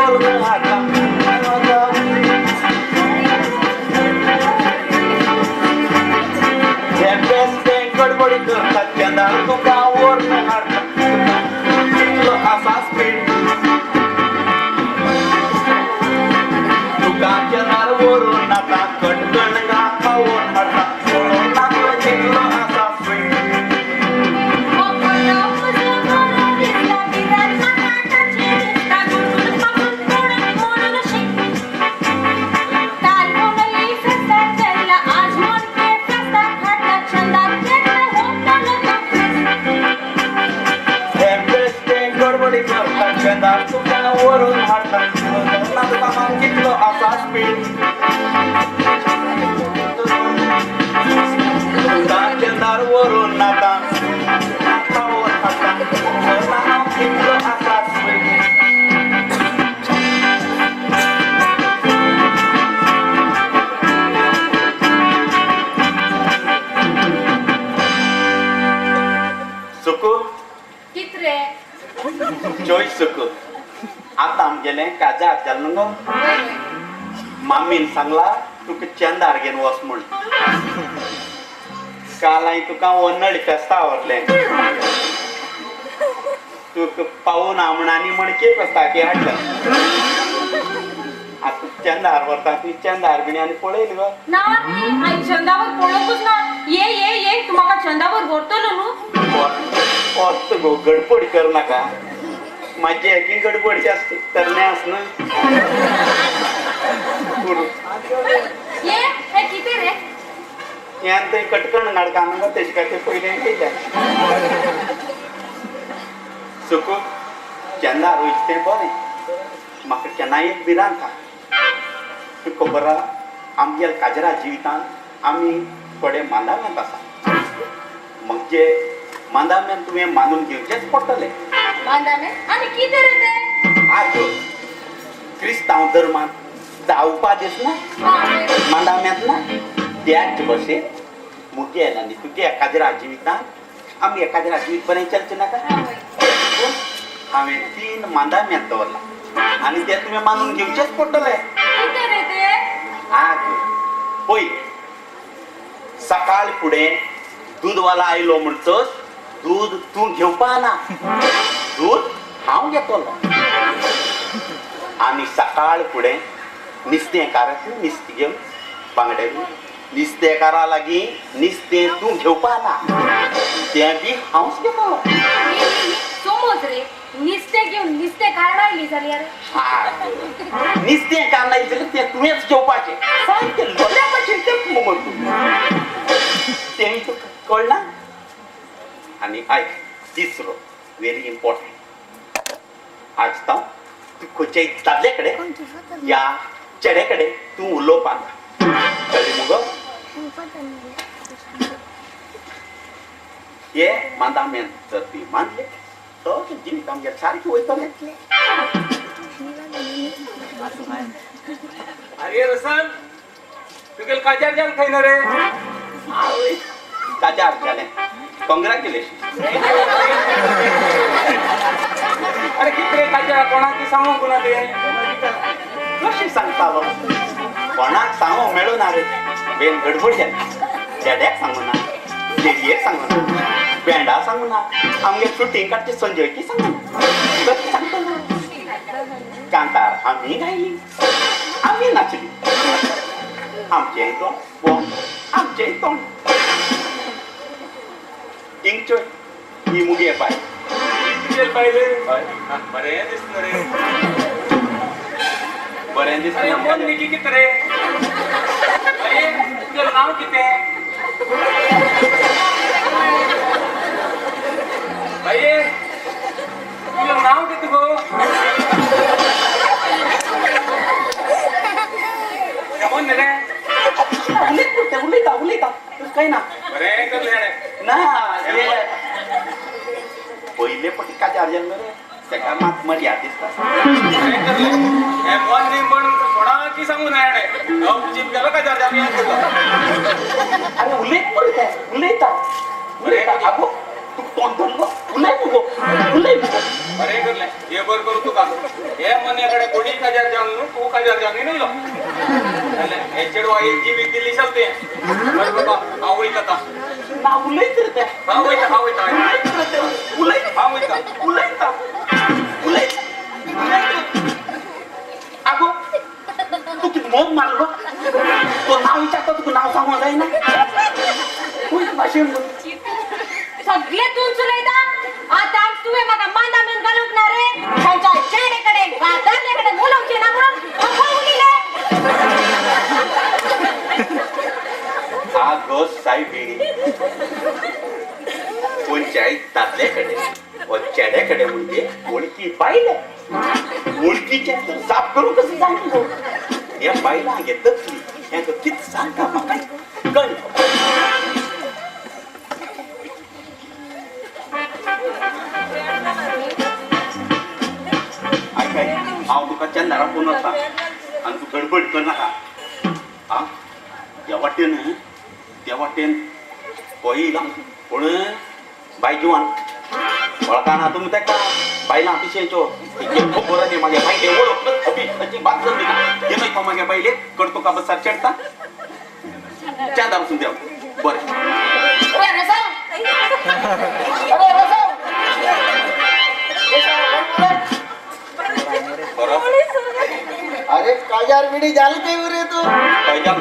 वरून हाडला बेस्ते गडबडी करतात चंदार तुका वरून हाडला असा स्पीड तुका चंदार वरून आता कटकण गावावर हाडला म्हणून लागलं जिंकलो असा स्पीड चंदार तुका वरून हाडला म्हणून जिंकलो असा स्पीड चंदार वरून आता गावावर हाडला म्हणून जिंकलो असा स्पीड सुकू कितरे चॉईस सुकू आता आमगेले काजा हाडल न्हू मामीन सांगला तुका चंदार घेवन वच म्हूण काल हांवें तुका वन्नळी फेस्ता व्हरलें तुका पावून आमणांनी मणके फेस्ताकी हाडलें आतां चंदार व्हरता ती चंदार बिणी आनी पळयली गो ना हांवें चंदावर पळोवंकूच ना ये ये ये तूं म्हाका चंदावर व्हरतलो न्हू वस्त गो गडबड कर नाका माझी एकी गडबडची असते तरण्यास ना ये हे किती रे यान ते कटकण नाडका मग तेच काय ते पहिले केल्या सुकू चंदार होईच ते बरें म्हाका केन्नाय एक बिरान था तुका खबर आहा आमच्या काजरा जिवितांत आमी थोडे मांदाम्यांत आसा मग जे मांदाम्यांत तुवें मानून घेवचेच पडटलें मांदामे आनी कितें रे ते आज क्रिस्तांव धर्मांत जावपा दिस ना मांदाम्यांत ना त्याच भशेन मुखेल आनी तुगे एखाद्या जिवितांत आमी एखाद्या जिवीत बरें चलचें नाका हांवें 3 मांदाम्यांत दवरला आनी ते तुवें मानून घेवचेच पडटलें कितें रे ते आज पळय सकाळ फुडें दूदवाला आयलो म्हणटच दूध तूं घेवपा ना दूध हांव घेतलो आनी सकाळ फुडें नुस्तेंकाराक नुस्तें घेवन बांगडे नुस्तेंकारा लागीं नुस्तें तूं घेवपा ना तें बी हांवच घेतलो समज रे नुस्तें घेवन नुस्तेंकार आयली जाल्यार नुस्तेंकार नाही जाल्यार तें तुवेंच घेवपाचें सारकें लोल्या भशेन तें मगो तें तुका कळना आनी आयक तिसरो व्हेरी इम्पॉर्टंट आज तांव तूं खंयच्याय दादले कडेन या चेडे कडेन तूं उलोवपा कळ्ळें मुगो हे मांदाम्यान जर ती मानले तर जिवीत आमगे सारकें वयतलें अरे रसन तुगेल काजार जाल खंय ना रे आवय काजार जालें कॉंग्रॅच्युलेशन अरे कितरे काजार कोणाक सांगूंक ना ते कशें सांगतालो कोणाक सांगो मेळूं ना रे बेन गडबड जाली चेड्याक सांगू ना चेडयेक सांगू ना बँडा सांगू ना आमगे शूटिंग काडचे संजयकी सांगू ना कशें सांगतलो कांतार आमी गायली आमी नाचली आमचें तोंड आमचें तोंड इंगच्योय ही मुगे पाय तुगेल पाहिले बरें दिसता रे बरें दिसता अरे मन निकी कितरे अरे तुगेल नांव कितें बाये तुगेल नांव कितें गो मन रे उलयता काही ना बरें करलें हाणें ना पहिले पटी काजार जाल्लो रे तेका मात मर्याद दिसता बरें करलें हें मन न्ही म्हण कोणाकी सांगू ना हाणें हांव जीप गेलो काजार जालें हें करलो अरे उलयता आगो तू तोंड धरलो उलय मुगो बरें करलें हे बर करूं तुका हे मने कडेन कोणी तू काय जारजानी नाही लो हे चेडवा एक जीवित दिल्ली चलते बरं बाबा आवळी कथा नावलंय तर त्या अगो तू किती मोग मारल बघ तो नाव विचारतो तू नाव सांगू जाई ना भाषण सगळे तुमचुलैदा आता तुवे मका मांदा मन घालुकणार रे त्यांच्या चेहऱ्याकडे गादारल्याकडे मुलवचे ना म्हणून मुलीले अगो साहेबी कोणच्याही तातल्याकडे व चेड्याकडे म्हणजे ओळखी पाहिलं ओळखीच्या तर साफ करू कसं सांगतो या बाईला घेतली यांचं किती सांगा मग कळ ऐकाय हांव तुका चंदारा फोन होता आणि तू गडबड कर नाका आ त्या वाटेन पळयला पूण बाय जिवान वळखाना तुमी तेका बायलां अतिशयच्यो खबर आनी मागे बायले वळख अभी अजिबात जमली ना हे मागीर मागे बायले करतो का बसार चेडता चांदा वचून देव बरें अरे काजार बिडी झालं ते रे तू काय जाल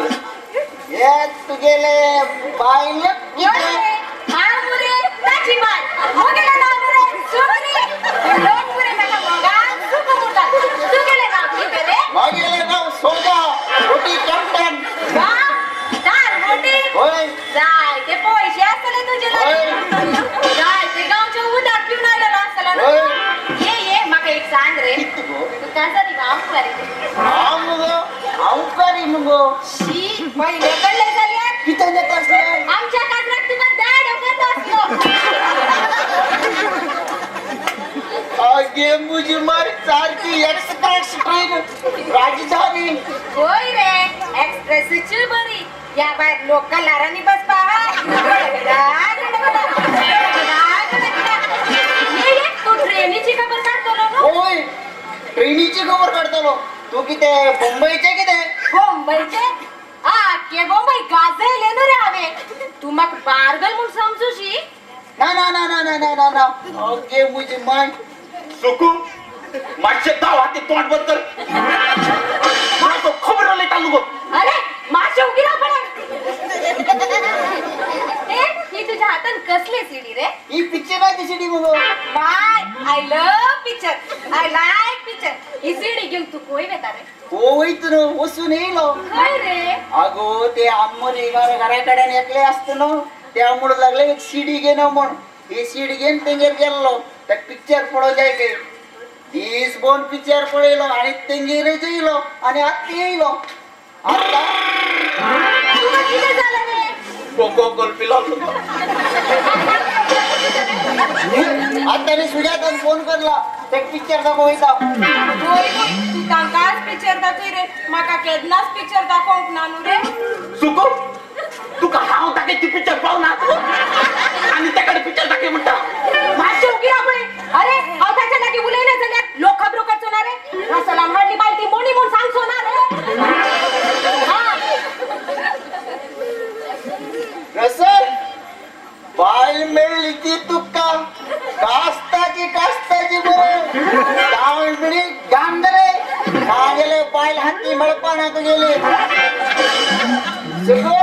रे ये तू गेले बाईले हा मुरे ताची बात हो गेला ना मुरे सुमरी लोक मुरे नका मगा सुको मुटा तू गेले ना की रे गेले ना सोजा रोटी कॅप्टन बा दार मोठी होय जाय ते पैसे असले तुझे जाय ते गावच्या उदार पिऊन आला ना असला ना ये मका एक सांग रे तू काजरी काम करी आऊकारी मुगो शी पहिले कळले झाले किती देत असलं आमच्या काजरात तुका दाड होत असलो आगे मुझी मार सारखी एक्सप्रेस ट्रेन राजधानी होय रे एक्सप्रेसची बरी या बाहेर लोकल लारानी बस पहा तू ट्रेनीची खबर काढतो ना होय ट्रेनीची खबर काढतो तू किती मुंबईचे किती मुंबईचे के मुंबई गाजले न रे हवे तू मग बारगल म्हणून समजूशी ना ना ना ना ना ना ना ना आगे मुझी मार सुकू मागचे दाव हाती तोंड बंद कर मला तो खबर आले चालू गो अरे माशे उगी ना पण ही तुझ्या हातात कसले सीडी रे ही पिक्चर आहे सीडी मुगो bye I love picture I like picture ही सीडी घेऊन तू कोई बेता रे होय तुन वसून येलो काय रे अगो ते आम्ही घराकडे एकले असतो ना त्यामुळे लागले एक सीडी घेणं म्हणून ही सीडी घेऊन तेंगेर गेलो त्या पिक्चर पडो जाय काही 20 बोन पिक्चर पळयलो आणि तेंगेर येयलो आणि आत्ता येयलो आता तुला किती झालं रे कोको गोलपिलो आता मी सुजातान फोन करला ते पिक्चर दाखवायचा होय तू तांकाच पिक्चर दाखय रे माका केदनाच पिक्चर दाखवूक नानू रे सुकू तुका हाव टाकायची पिक्चर पाहू ना तू आणि त्याकडे पिक्चर टाके म्हणता माशे उगी आपण अरे हाव त्याच्या लागी उलयले झाल्या लोक खबरो करतो ना रे असला मारली बालटी मोनी म्हणून सांगतो ना रे हा रसर बाल मिळली की तुका कास्ताची बरं डावण बिडी गांधरे गेले बायल हाती मळपाना तू गेले सुगो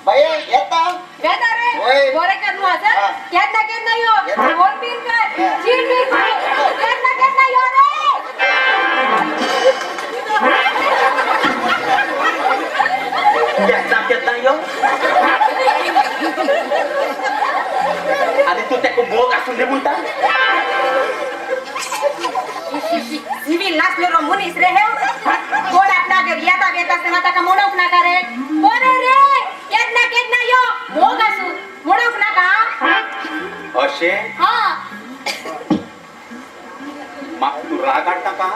भैया येता वेदा रे होय. बोरे करनु असं हा. केतना यो फोन बिन कर हा. चीट बिन कर केतना यो रे केतना यो आणि तू त्याको मोग असून दे म्हणता सिविल नसले रो मुनीस रे हे कोण आपला घर येता बेता असताना ताका मोडवक नाका रे बोरे रे केतना यो मोग असू मोडवक नाका अशे हा माग तू राग काढता का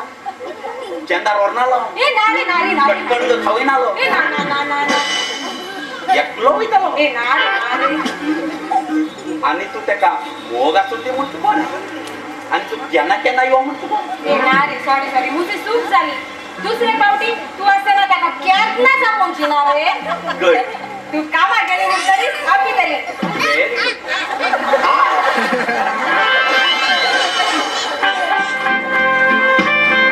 चंदार वरनाला ए नारी कटकड खावी नालो ए ना एकलो वयतालो ए नारी आणि तू त्याका मोग असून दे म्हणतो कोण आणि तू केना केना येऊ म्हणतो ए ना रे सॉरी मुझी चूक झाली दुसरे पावटी तू असं ना त्याला कॅट ना सांगून रे गुड तू कामा गेली तरी आपली तरी व्हेरी गुड